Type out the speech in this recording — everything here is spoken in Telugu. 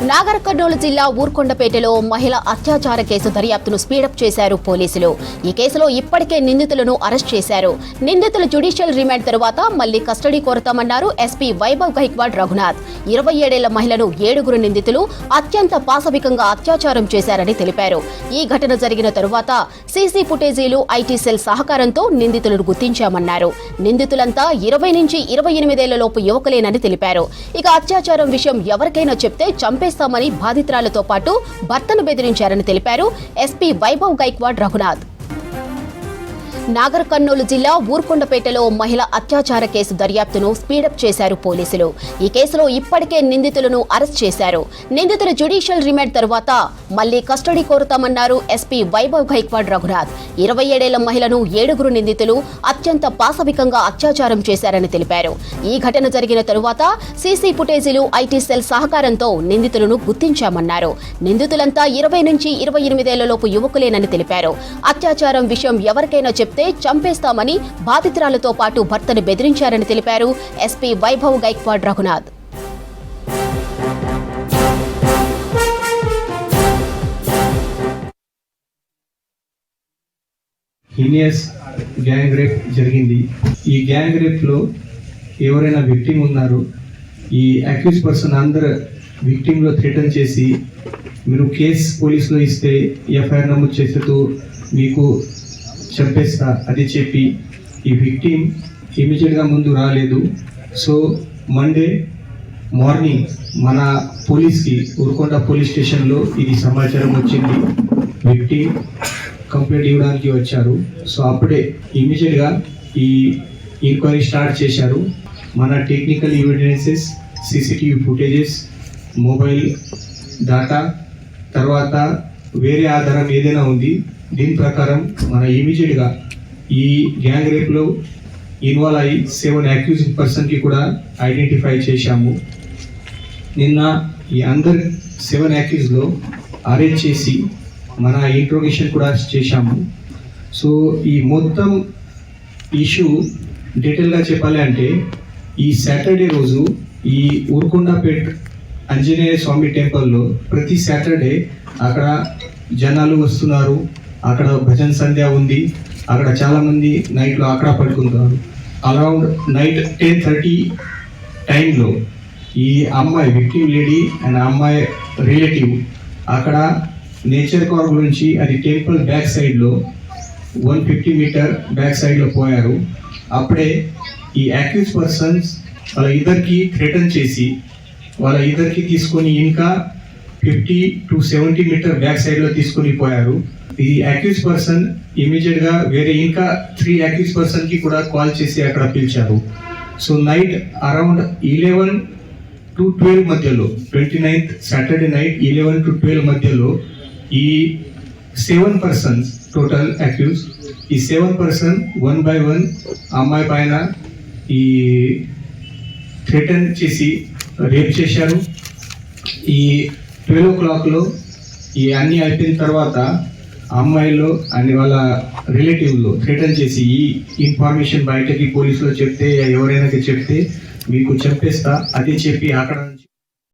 నాగర్ కర్నూలు జిల్లా ఊర్కొండపేటలో మహిళ అత్యాచార కేసు దర్యాప్తును స్పీడప్ చేశారు పోలీసులు. ఈ కేసులో ఇప్పటికే నిందితులను అరెస్ట్ చేశారు. నిందితుల జ్యుడిషియల్ రిమాండ్ తర్వాత మళ్లీ కస్టడీ కోరతామన్నారు ఎస్పీ వైభవ్ గైక్వాడ్ రఘునాథ్. 27 ఏళ్ల మహిళను 7 నిందితులు అత్యంత పాశవికంగా అత్యాచారం చేశారని తెలిపారు. ఈ ఘటన జరిగిన తరువాత సీసీ ఫుటేజీలు ఐటీ సెల్ సహకారంతో నిందితులను గుర్తించామన్నారు. నిందితులంతా 20 నుంచి 28 ఏళ్లలోపు యువకులేనని తెలిపారు. ఇక అత్యాచారం విషయం ఎవరికైనా చెప్తే చంపేస్తామని బాధితురాలతో పాటు భర్తను బెదిరించారని తెలిపారు ఎస్పీ వైభవ్ గైక్వాడ్ రఘునాథ్. నాగర్ కర్నూలు జిల్లా ఊర్కొండపేటలో మహిళ అత్యాచార కేసు దర్యాప్తును స్పీడప్ చేశారు పోలీసులు. ఈ కేసులో ఇప్పటికే నిందితులను అరెస్ట్ చేశారు. నిందితుల జ్యుడిషియల్ రిమాండ్ తర్వాత మళ్లీ కస్టడీ కోరతామన్నారు ఎస్పీ వైభవ్ గైక్వాడ్ రఘునాథ్. 27 ఏళ్ల మహిళను 7 నిందితులు అత్యంత పాశవికంగా అత్యాచారం చేశారని తెలిపారు. ఈ ఘటన జరిగిన తరువాత సీసీ ఫుటేజీలు ఐటీ సెల్ సహకారంతో నిందితులను గుర్తించామన్నారు. నిందితులంతా 20 నుంచి 28 ఏళ్లలోపు యువకులేనని తెలిపారు. అత్యాచారం విషయం ఎవరికైనా చెప్తే చంపేస్తామని బాధితురాలతో పాటు భర్తను బెదిరించారని తెలిపారు SP Vaibhav Gaikwad Raghunath. Heinous gang rape జరిగింది. ఈ గ్యాంగ్ రేప్ లో ఎవరైనా విక్టిమ్ ఉన్నారు, ఈ అక్యూజ్ పర్సన్ అందరు విక్టిమ్ లో థ్రెటన్ చేసి మీరు కేసు పోలీసులో ఇస్తే ఎఫ్ఐఆర్ నమోదు చేసేతో మీకు చంపేస్తా అది చెప్పి ఈ విక్టిమ్ ఇమీడియట్గా ముందు రాలేదు. సో మండే మార్నింగ్ మన పోలీస్కి ఊరుకొండ పోలీస్ స్టేషన్లో ఇది సమాచారం వచ్చింది. విక్టిమ్ కంప్లైంట్ ఇవ్వడానికి వచ్చారు. సో అప్పుడే ఇమీడియట్గా ఈ ఎంక్వైరీ స్టార్ట్ చేశారు. మన technical evidences, CCTV footages, mobile data, తర్వాత వేరే ఆధారం ఏదైనా ఉంది, దీని ప్రకారం మన ఇమీడియట్గా ఈ గ్యాంగ్ రేప్లో ఇన్వాల్వ్ అయ్యి 7 అక్యూజ్డ్ పర్సన్కి కూడా ఐడెంటిఫై చేశాము. నిన్న ఈ అందరు 7 అక్యూజ్లో అరెస్ట్ చేసి మన ఇంట్రోగేషన్ కూడా చేశాము. సో ఈ మొత్తం ఇష్యూ డీటెయిల్గా చెప్పాలి అంటే ఈ సాటర్డే రోజు ఈ ఊర్కొండపేట్ ఆంజనేయ స్వామి టెంపుల్లో ప్రతి సాటర్డే అక్కడ జనాలు వస్తున్నారు. అక్కడ భజన్ సంధ్య ఉంది. అక్కడ చాలామంది నైట్లో అక్కడ పడుకుంటారు. అరౌండ్ నైట్ 10:30 టైంలో ఈ అమ్మాయి విక్టిమ్ లేడీ అండ్ అమ్మాయి రిలేటివ్ అక్కడ నేచర్ కార్ గురించి అది టెంపుల్ బ్యాక్ సైడ్లో 150 మీటర్ బ్యాక్ సైడ్లో పోయారు. అప్పుడే ఈ అక్యూజ్ పర్సన్స్ వాళ్ళ ఇద్దరికి థ్రెటన్ చేసి వాళ్ళ ఇద్దరికి తీసుకొని ఇంకా 50 to 70 మీటర్ బ్యాక్ సైడ్లో తీసుకొని పోయారు. ఈ అక్యూజ్ పర్సన్ ఇమీడియట్గా వేరే ఇంకా 3 అక్యూజ్ పర్సన్కి కూడా కాల్ చేసి అక్కడ పిలిచారు. సో నైట్ అరౌండ్ 11 to 12 మధ్యలో 29th సాటర్డే నైట్ 11 to 12 మధ్యలో ఈ 7 పర్సన్స్ టోటల్ అక్యూజ్, ఈ 7 పర్సన్ 1 by 1 అమ్మాయి పైన ఈ థ్రెటన్ చేసి రేప్ చేశారు. ఈ 12 o'clockలో ఈ అన్నీ అయిపోయిన తర్వాత అమ్మాయిలో అని వాళ్ళ రిలేటివ్లో థ్రెటన్ చేసి ఈ ఇన్ఫర్మేషన్ బయటకి పోలీసులో చెప్తే ఎవరైనా చెప్తే మీకు చంపేస్తా అది చెప్పి అక్కడ